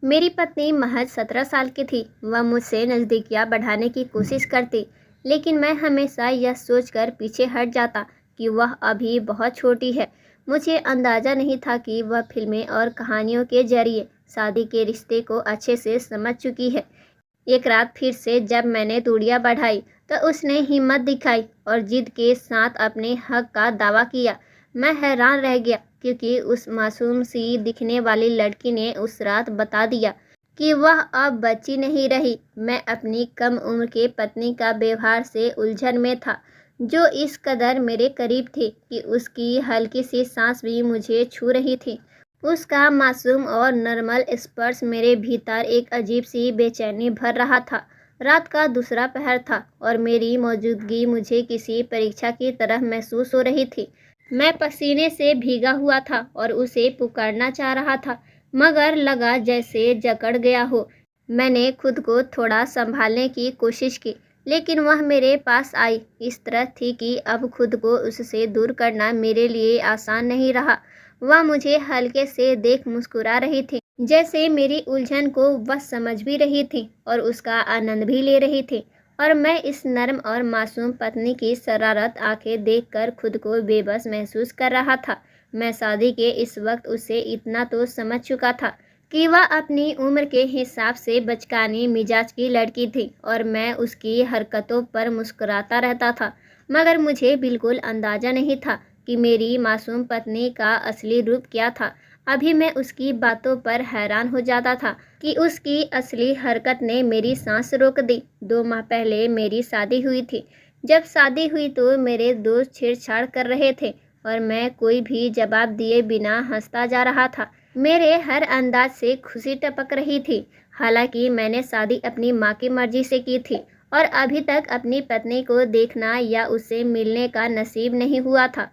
मेरी पत्नी महज 17 साल की थी। वह मुझसे नज़दीकियां बढ़ाने की कोशिश करती, लेकिन मैं हमेशा यह सोचकर पीछे हट जाता कि वह अभी बहुत छोटी है। मुझे अंदाज़ा नहीं था कि वह फिल्में और कहानियों के जरिए शादी के रिश्ते को अच्छे से समझ चुकी है। एक रात फिर से जब मैंने तूड़ियाँ बढ़ाई तो उसने हिम्मत दिखाई और जिद के साथ अपने हक का दावा किया। मैं हैरान रह गया क्योंकि उस मासूम सी दिखने वाली लड़की ने उस रात बता दिया कि वह अब बच्ची नहीं रही। मैं अपनी कम उम्र के पत्नी का व्यवहार से उलझन में था, जो इस कदर मेरे करीब थी कि उसकी हल्की सी सांस भी मुझे छू रही थी। उसका मासूम और नर्मल स्पर्श मेरे भीतर एक अजीब सी बेचैनी भर रहा था। रात का दूसरा पहर था और मेरी मौजूदगी मुझे किसी परीक्षा की तरह महसूस हो रही थी। मैं पसीने से भीगा हुआ था और उसे पुकारना चाह रहा था, मगर लगा जैसे जकड़ गया हो। मैंने खुद को थोड़ा संभालने की कोशिश की, लेकिन वह मेरे पास आई इस तरह थी कि अब खुद को उससे दूर करना मेरे लिए आसान नहीं रहा। वह मुझे हल्के से देख मुस्कुरा रही थी, जैसे मेरी उलझन को वह समझ भी रही थी और उसका आनंद भी ले रही थी। और मैं इस नर्म और मासूम पत्नी की शरारत आंखें देखकर खुद को बेबस महसूस कर रहा था। मैं शादी के इस वक्त उसे इतना तो समझ चुका था कि वह अपनी उम्र के हिसाब से बचकानी मिजाज की लड़की थी और मैं उसकी हरकतों पर मुस्कुराता रहता था। मगर मुझे बिल्कुल अंदाजा नहीं था कि मेरी मासूम पत्नी का असली रूप क्या था। अभी मैं उसकी बातों पर हैरान हो जाता था कि उसकी असली हरकत ने मेरी सांस रोक दी। 2 माह पहले मेरी शादी हुई थी। जब शादी हुई तो मेरे दोस्त छेड़छाड़ कर रहे थे और मैं कोई भी जवाब दिए बिना हंसता जा रहा था। मेरे हर अंदाज से खुशी टपक रही थी। हालांकि मैंने शादी अपनी माँ की मर्जी से की थी और अभी तक अपनी पत्नी को देखना या उससे मिलने का नसीब नहीं हुआ था।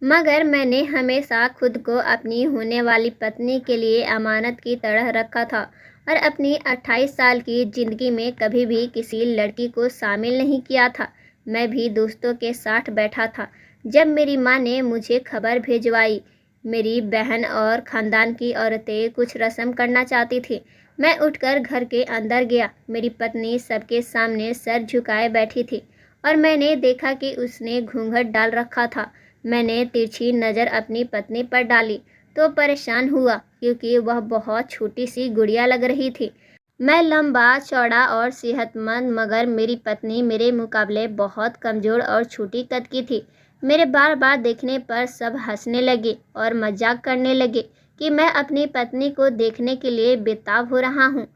मगर मैंने हमेशा खुद को अपनी होने वाली पत्नी के लिए अमानत की तरह रखा था और अपनी 28 साल की ज़िंदगी में कभी भी किसी लड़की को शामिल नहीं किया था। मैं भी दोस्तों के साथ बैठा था जब मेरी माँ ने मुझे खबर भिजवाई। मेरी बहन और ख़ानदान की औरतें कुछ रस्म करना चाहती थी। मैं उठकर घर के अंदर गया। मेरी पत्नी सबके सामने सर झुकाए बैठी थी और मैंने देखा कि उसने घूंघट डाल रखा था। मैंने तिरछी नज़र अपनी पत्नी पर डाली तो परेशान हुआ क्योंकि वह बहुत छोटी सी गुड़िया लग रही थी। मैं लंबा चौड़ा और सेहतमंद, मगर मेरी पत्नी मेरे मुकाबले बहुत कमज़ोर और छोटी कद की थी। मेरे बार बार देखने पर सब हंसने लगे और मजाक करने लगे कि मैं अपनी पत्नी को देखने के लिए बेताब हो रहा हूँ।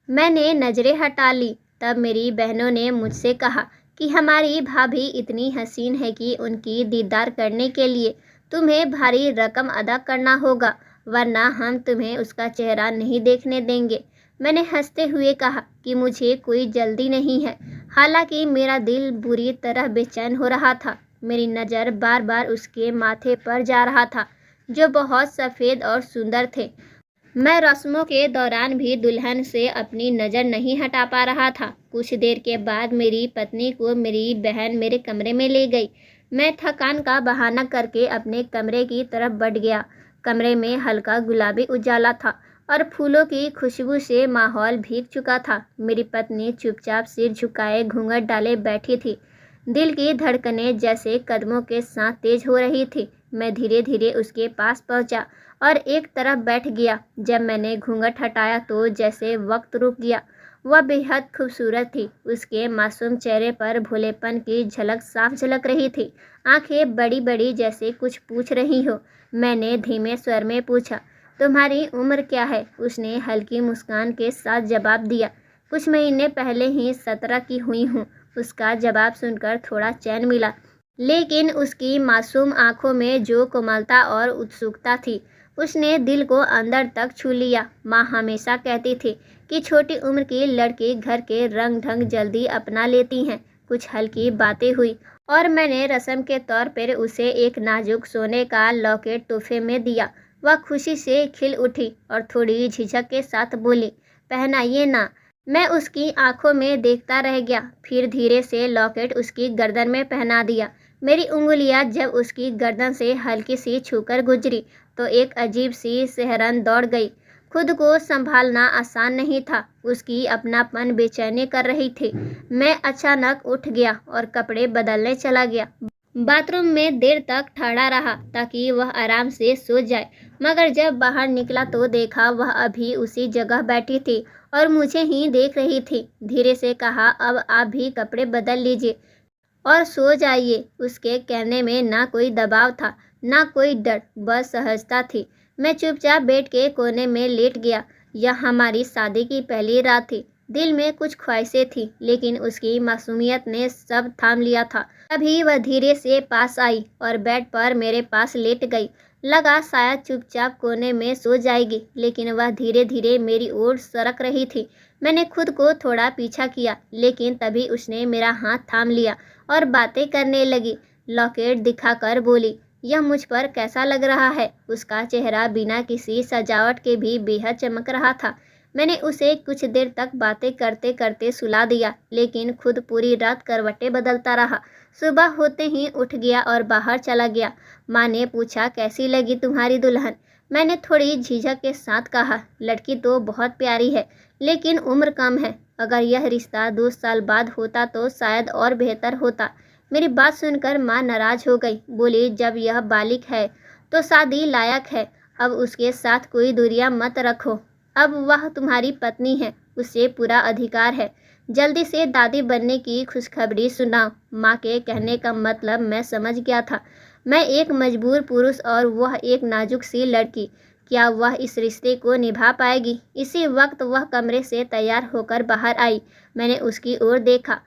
मैंने नज़रें हटा ली। तब मेरी बहनों ने मुझसे कहा कि हमारी भाभी इतनी हसीन है कि उनकी दीदार करने के लिए तुम्हें भारी रकम अदा करना होगा, वरना हम तुम्हें उसका चेहरा नहीं देखने देंगे। मैंने हंसते हुए कहा कि मुझे कोई जल्दी नहीं है। हालांकि मेरा दिल बुरी तरह बेचैन हो रहा था। मेरी नज़र बार बार उसके माथे पर जा रहा था, जो बहुत सफ़ेद और सुंदर थे। मैं रस्मों के दौरान भी दुल्हन से अपनी नज़र नहीं हटा पा रहा था। कुछ देर के बाद मेरी पत्नी को मेरी बहन मेरे कमरे में ले गई। मैं थकान का बहाना करके अपने कमरे की तरफ बढ़ गया। कमरे में हल्का गुलाबी उजाला था और फूलों की खुशबू से माहौल भीग चुका था। मेरी पत्नी चुपचाप सिर झुकाए घूंघट डाले बैठी थी। दिल की धड़कनें जैसे कदमों के साथ तेज हो रही थी। मैं धीरे धीरे उसके पास पहुंचा और एक तरफ बैठ गया। जब मैंने घूंघट हटाया तो जैसे वक्त रुक गया। वह बेहद खूबसूरत थी। उसके मासूम चेहरे पर भोलेपन की झलक साफ झलक रही थी। आंखें बड़ी बड़ी जैसे कुछ पूछ रही हो। मैंने धीमे स्वर में पूछा, तुम्हारी उम्र क्या है? उसने हल्की मुस्कान के साथ जवाब दिया, कुछ महीने पहले ही 17 की हुई हूँ। उसका जवाब सुनकर थोड़ा चैन मिला, लेकिन उसकी मासूम आंखों में जो कोमलता और उत्सुकता थी, उसने दिल को अंदर तक छू लिया। माँ हमेशा कहती थी कि छोटी उम्र की लड़की घर के रंग ढंग जल्दी अपना लेती हैं। कुछ हल्की बातें हुई और मैंने रस्म के तौर पर उसे एक नाजुक सोने का लॉकेट तोहफे में दिया। वह खुशी से खिल उठी और थोड़ी झिझक के साथ बोली, पहनाइए ना। मैं उसकी आंखों में देखता रह गया, फिर धीरे से लॉकेट उसकी गर्दन में पहना दिया। मेरी उंगलियां जब उसकी गर्दन से हल्की सी छूकर गुजरी तो एक अजीब सी सिहरन दौड़ गई। खुद को संभालना आसान नहीं था। उसकी अपनापन बेचैनी कर रही थी। मैं अचानक उठ गया और कपड़े बदलने चला गया। बाथरूम में देर तक खड़ा रहा ताकि वह आराम से सो जाए, मगर जब बाहर निकला तो देखा वह अभी उसी जगह बैठी थी और मुझे ही देख रही थी। धीरे से कहा, अब आप भी कपड़े बदल लीजिए और सो जाइए। उसके कहने में ना कोई दबाव था, ना कोई डर, बस सहजता थी। मैं चुपचाप बेड के कोने में लेट गया। यह हमारी शादी की पहली रात थी। दिल में कुछ ख्वाहिशें थी, लेकिन उसकी मासूमियत ने सब थाम लिया था। तभी वह धीरे से पास आई और बेड पर मेरे पास लेट गई। लगा शायद चुपचाप कोने में सो जाएगी, लेकिन वह धीरे धीरे मेरी ओर सरक रही थी। मैंने खुद को थोड़ा पीछा किया, लेकिन तभी उसने मेरा हाथ थाम लिया और बातें करने लगी। लॉकेट दिखाकर बोली, यह मुझ पर कैसा लग रहा है? उसका चेहरा बिना किसी सजावट के भी बेहद चमक रहा था। मैंने उसे कुछ देर तक बातें करते करते सुला दिया, लेकिन खुद पूरी रात करवटें बदलता रहा। सुबह होते ही उठ गया और बाहर चला गया। माँ ने पूछा, कैसी लगी तुम्हारी दुल्हन? मैंने थोड़ी झिझक के साथ कहा, लड़की तो बहुत प्यारी है, लेकिन उम्र कम है। अगर यह रिश्ता 2 साल बाद होता तो शायद और बेहतर होता। मेरी बात सुनकर माँ नाराज हो गई। बोली, जब यह बालिग है तो शादी लायक है। अब उसके साथ कोई दूरियां मत रखो। अब वह तुम्हारी पत्नी है, उसे पूरा अधिकार है। जल्दी से दादी बनने की खुशखबरी सुनाओ। माँ के कहने का मतलब मैं समझ गया था। मैं एक मजबूर पुरुष और वह एक नाजुक सी लड़की। क्या वह इस रिश्ते को निभा पाएगी? इसी वक्त वह कमरे से तैयार होकर बाहर आई। मैंने उसकी ओर देखा,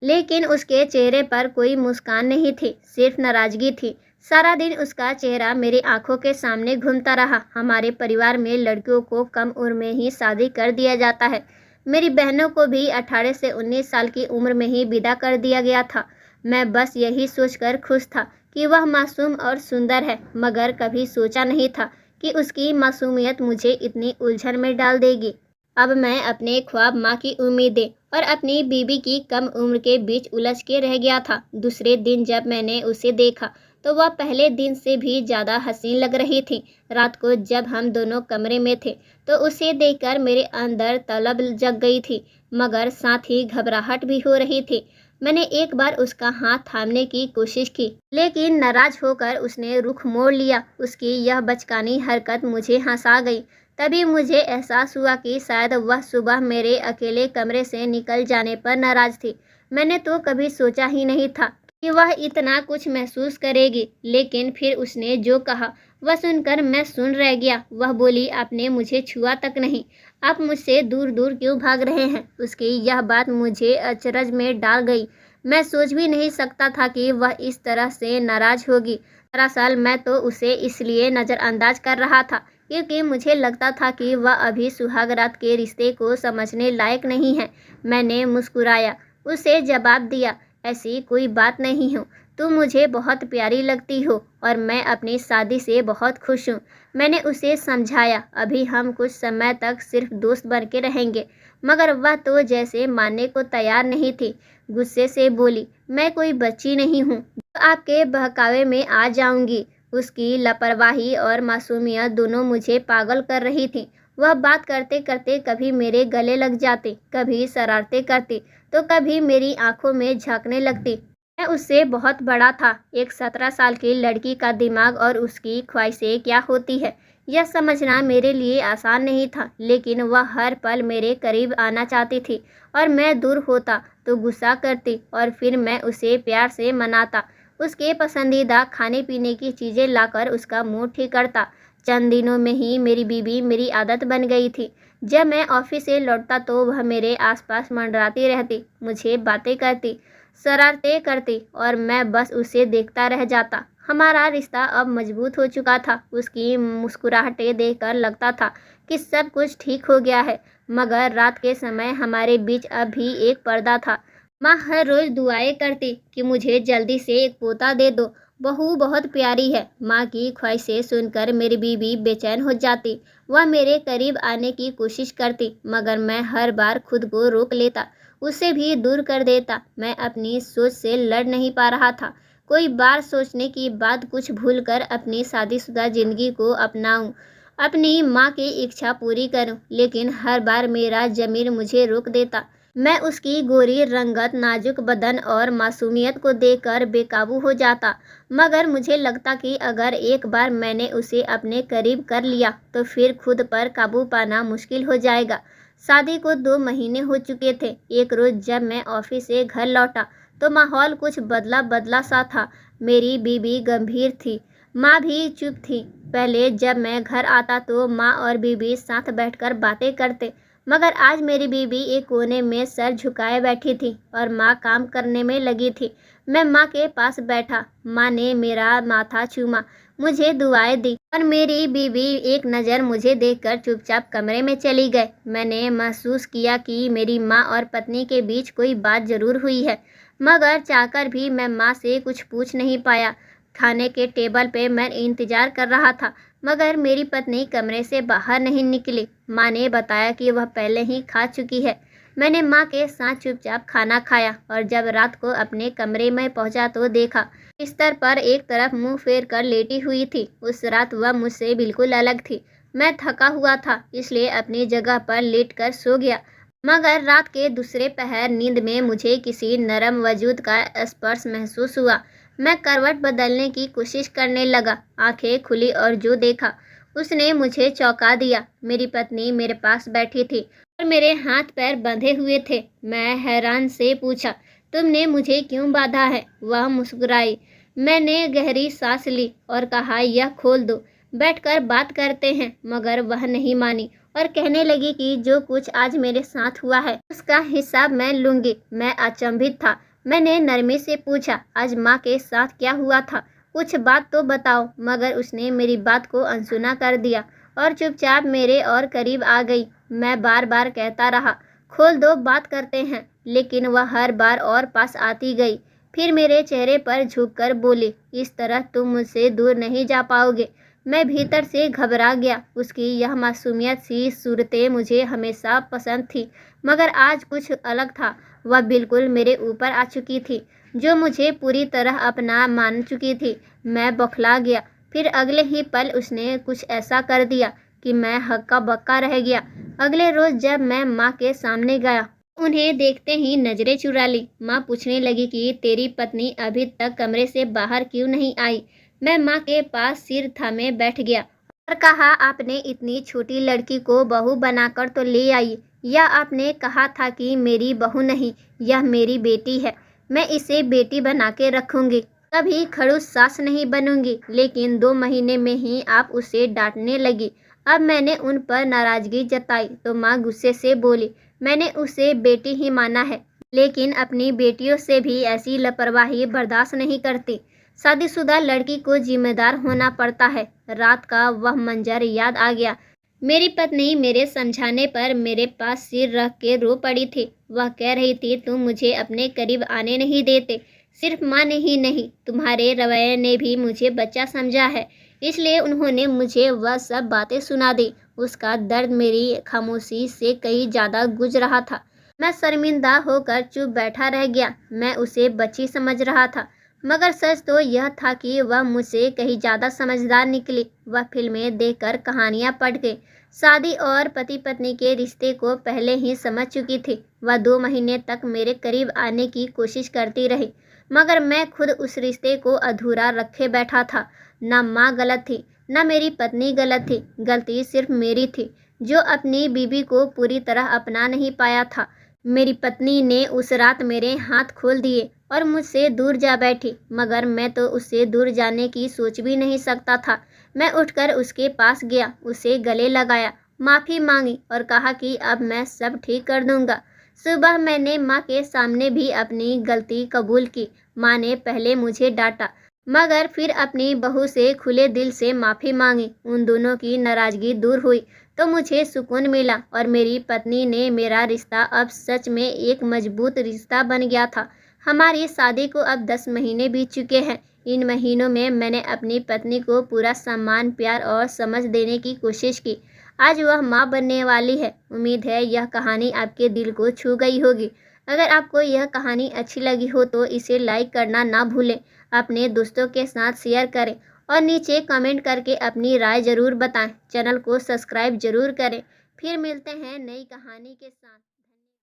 लेकिन उसके चेहरे पर कोई मुस्कान नहीं थी, सिर्फ नाराजगी थी। सारा दिन उसका चेहरा मेरी आंखों के सामने घूमता रहा। हमारे परिवार में लड़कियों को कम उम्र में ही शादी कर दिया जाता है। मेरी बहनों को भी 18 से 19 साल की उम्र में ही विदा कर दिया गया था। मैं बस यही सोचकर खुश था कि वह मासूम और सुंदर है, मगर कभी सोचा नहीं था कि उसकी मासूमियत मुझे इतनी उलझन में डाल देगी। अब मैं अपने ख्वाब, माँ की उम्मीदें और अपनी बीबी की कम उम्र के बीच उलझ के रह गया था। दूसरे दिन जब मैंने उसे देखा तो वह पहले दिन से भी ज़्यादा हसीन लग रही थी। रात को जब हम दोनों कमरे में थे तो उसे देखकर मेरे अंदर तलब जग गई थी, मगर साथ ही घबराहट भी हो रही थी। मैंने एक बार उसका हाथ थामने की कोशिश की, लेकिन नाराज होकर उसने रुख मोड़ लिया। उसकी यह बचकानी हरकत मुझे हंसा गई। तभी मुझे एहसास हुआ कि शायद वह सुबह मेरे अकेले कमरे से निकल जाने पर नाराज थी। मैंने तो कभी सोचा ही नहीं था कि वह इतना कुछ महसूस करेगी, लेकिन फिर उसने जो कहा वह सुनकर मैं सुन रह गया। वह बोली, आपने मुझे छुआ तक नहीं, आप मुझसे दूर दूर क्यों भाग रहे हैं? उसकी यह बात मुझे अचरज में डाल गई। मैं सोच भी नहीं सकता था कि वह इस तरह से नाराज होगी। दरअसल मैं तो उसे इसलिए नज़रअंदाज कर रहा था क्योंकि मुझे लगता था कि वह अभी सुहागरात के रिश्ते को समझने लायक नहीं है। मैंने मुस्कुराया, उसे जवाब दिया, ऐसी कोई बात नहीं हो। तुम मुझे बहुत प्यारी लगती हो और मैं अपनी शादी से बहुत खुश हूँ। मैंने उसे समझाया, अभी हम कुछ समय तक सिर्फ दोस्त बन के रहेंगे, मगर वह तो जैसे मानने को तैयार नहीं थी। गुस्से से बोली, मैं कोई बच्ची नहीं हूँ जो आपके बहकावे में आ जाऊंगी। उसकी लापरवाही और मासूमियत दोनों मुझे पागल कर रही थी। वह बात करते करते कभी मेरे गले लग जाती, कभी शरारतें करती, तो कभी मेरी आंखों में झांकने लगती। मैं उससे बहुत बड़ा था। एक 17 साल की लड़की का दिमाग और उसकी ख्वाहिशें क्या होती है, यह समझना मेरे लिए आसान नहीं था। लेकिन वह हर पल मेरे करीब आना चाहती थी और मैं दूर होता तो गुस्सा करती और फिर मैं उसे प्यार से मनाता। उसके पसंदीदा खाने पीने की चीज़ें लाकर उसका मूड ठीक करता। चंद दिनों में ही मेरी बीबी मेरी आदत बन गई थी। जब मैं ऑफिस से लौटता तो वह मेरे आसपास मंडराती रहती, मुझे बातें करती, शरारतें करती और मैं बस उसे देखता रह जाता। हमारा रिश्ता अब मजबूत हो चुका था। उसकी मुस्कुराहटें देखकर लगता था कि सब कुछ ठीक हो गया है, मगर रात के समय हमारे बीच अब भी एक पर्दा था। माँ हर रोज़ दुआएं करती कि मुझे जल्दी से एक पोता दे दो, बहू बहुत प्यारी है। माँ की ख्वाहिशें सुनकर मेरी बीबी बेचैन हो जाती। वह मेरे करीब आने की कोशिश करती, मगर मैं हर बार खुद को रोक लेता, उसे भी दूर कर देता। मैं अपनी सोच से लड़ नहीं पा रहा था। कोई बार सोचने की बात कुछ भूलकर अपनी शादीशुदा जिंदगी को अपनाऊं अपनी माँ की इच्छा पूरी करूं, लेकिन हर बार मेरा ज़मीर मुझे रोक देता। मैं उसकी गोरी रंगत, नाजुक बदन और मासूमियत को देखकर बेकाबू हो जाता, मगर मुझे लगता कि अगर एक बार मैंने उसे अपने करीब कर लिया तो फिर खुद पर काबू पाना मुश्किल हो जाएगा। शादी को 2 महीने हो चुके थे। एक रोज़ जब मैं ऑफिस से घर लौटा तो माहौल कुछ बदला बदला सा था। मेरी बीवी गंभीर थी, माँ भी चुप थी। पहले जब मैं घर आता तो माँ और बीवी साथ बैठकर बातें करते, मगर आज मेरी बीवी एक कोने में सर झुकाए बैठी थी और माँ काम करने में लगी थी। मैं माँ के पास बैठा। माँ ने मेरा माथा चूमा, मुझे दुआएं दी और मेरी बीवी एक नज़र मुझे देखकर चुपचाप कमरे में चली गई। मैंने महसूस किया कि मेरी माँ और पत्नी के बीच कोई बात जरूर हुई है, मगर चाहकर भी मैं माँ से कुछ पूछ नहीं पाया। खाने के टेबल पे मैं इंतज़ार कर रहा था, मगर मेरी पत्नी कमरे से बाहर नहीं निकली। माँ ने बताया कि वह पहले ही खा चुकी है। मैंने माँ के साथ चुपचाप खाना खाया और जब रात को अपने कमरे में पहुँचा तो देखा बिस्तर पर एक तरफ मुंह फेर कर लेटी हुई थी। उस रात वह मुझसे बिल्कुल अलग थी। मैं थका हुआ था, इसलिए अपनी जगह पर लेट कर सो गया, मगर रात के दूसरे पहर नींद में मुझे किसी नरम वजूद का स्पर्श महसूस हुआ। मैं करवट बदलने की कोशिश करने लगा। आंखें खुली और जो देखा उसने मुझे चौंका दिया। मेरी पत्नी मेरे पास बैठी थी और मेरे हाथ पैर बंधे हुए थे। मैं हैरान से पूछा, तुमने मुझे क्यों बांधा है? वह मुस्कुराई। मैंने गहरी सांस ली और कहा, यह खोल दो, बैठकर बात करते हैं। मगर वह नहीं मानी और कहने लगी कि जो कुछ आज मेरे साथ हुआ है उसका हिसाब मैं लूंगी। मैं अचंभित था। मैंने नरमी से पूछा, आज माँ के साथ क्या हुआ था? कुछ बात तो बताओ। मगर उसने मेरी बात को अनसुना कर दिया और चुपचाप मेरे और करीब आ गई। मैं बार बार कहता रहा, खोल दो, बात करते हैं, लेकिन वह हर बार और पास आती गई। फिर मेरे चेहरे पर झुककर बोली, इस तरह तुम मुझसे दूर नहीं जा पाओगे। मैं भीतर से घबरा गया। उसकी यह मासूमियत सी सूरतें मुझे हमेशा पसंद थी, मगर आज कुछ अलग था। वह बिल्कुल मेरे ऊपर आ चुकी थी, जो मुझे पूरी तरह अपना मान चुकी थी। मैं बौखला गया। फिर अगले ही पल उसने कुछ ऐसा कर दिया कि मैं हक्का बक्का रह गया। अगले रोज जब मैं माँ के सामने गया, उन्हें देखते ही नजरें चुरा ली। माँ पूछने लगी कि तेरी पत्नी अभी तक कमरे से बाहर क्यों नहीं आई? मैं माँ के पास सिर थामे बैठ गया और कहा, आपने इतनी छोटी लड़की को बहू बनाकर तो ले आई। यह आपने कहा था कि मेरी बहू नहीं, यह मेरी बेटी है। मैं इसे बेटी बना के रखूंगी, कभी खड़ूस सास नहीं बनूंगी। लेकिन 2 महीने में ही आप उसे डांटने लगी। अब मैंने उन पर नाराजगी जताई तो माँ गुस्से से बोली, मैंने उसे बेटी ही माना है, लेकिन अपनी बेटियों से भी ऐसी लापरवाही बर्दाश्त नहीं करती। शादीशुदा लड़की को जिम्मेदार होना पड़ता है। रात का वह मंजर याद आ गया। मेरी पत्नी मेरे समझाने पर मेरे पास सिर रख के रो पड़ी थी। वह कह रही थी, तुम मुझे अपने करीब आने नहीं देते। सिर्फ माँ ने ही नहीं, तुम्हारे रवैये ने भी मुझे बच्चा समझा है, इसलिए उन्होंने मुझे वह सब बातें सुना दी। उसका दर्द मेरी खामोशी से कहीं ज़्यादा गुज रहा था। मैं शर्मिंदा होकर चुप बैठा रह गया। मैं उसे बच्ची समझ रहा था, मगर सच तो यह था कि वह मुझसे कहीं ज़्यादा समझदार निकली। वह फिल्में देखकर कहानियाँ पढ़ के शादी और पति पत्नी के रिश्ते को पहले ही समझ चुकी थी। वह 2 महीने तक मेरे करीब आने की कोशिश करती रही, मगर मैं खुद उस रिश्ते को अधूरा रखे बैठा था। न माँ गलत थी, न मेरी पत्नी गलत थी। गलती सिर्फ मेरी थी, जो अपनी बीवी को पूरी तरह अपना नहीं पाया था। मेरी पत्नी ने उस रात मेरे हाथ खोल दिए और मुझसे दूर जा बैठी, मगर मैं तो उससे दूर जाने की सोच भी नहीं सकता था। मैं उठकर उसके पास गया, उसे गले लगाया, माफ़ी मांगी और कहा कि अब मैं सब ठीक कर दूंगा। सुबह मैंने माँ के सामने भी अपनी गलती कबूल की। माँ ने पहले मुझे डांटा, मगर फिर अपनी बहू से खुले दिल से माफ़ी मांगी। उन दोनों की नाराज़गी दूर हुई तो मुझे सुकून मिला और मेरी पत्नी ने मेरा रिश्ता अब सच में एक मजबूत रिश्ता बन गया था। हमारी शादी को अब 10 महीने बीत चुके हैं। इन महीनों में मैंने अपनी पत्नी को पूरा सम्मान, प्यार और समझ देने की कोशिश की। आज वह माँ बनने वाली है। उम्मीद है यह कहानी आपके दिल को छू गई होगी। अगर आपको यह कहानी अच्छी लगी हो तो इसे लाइक करना ना भूलें, अपने दोस्तों के साथ शेयर करें और नीचे कमेंट करके अपनी राय ज़रूर बताएं। चैनल को सब्सक्राइब ज़रूर करें। फिर मिलते हैं नई कहानी के साथ।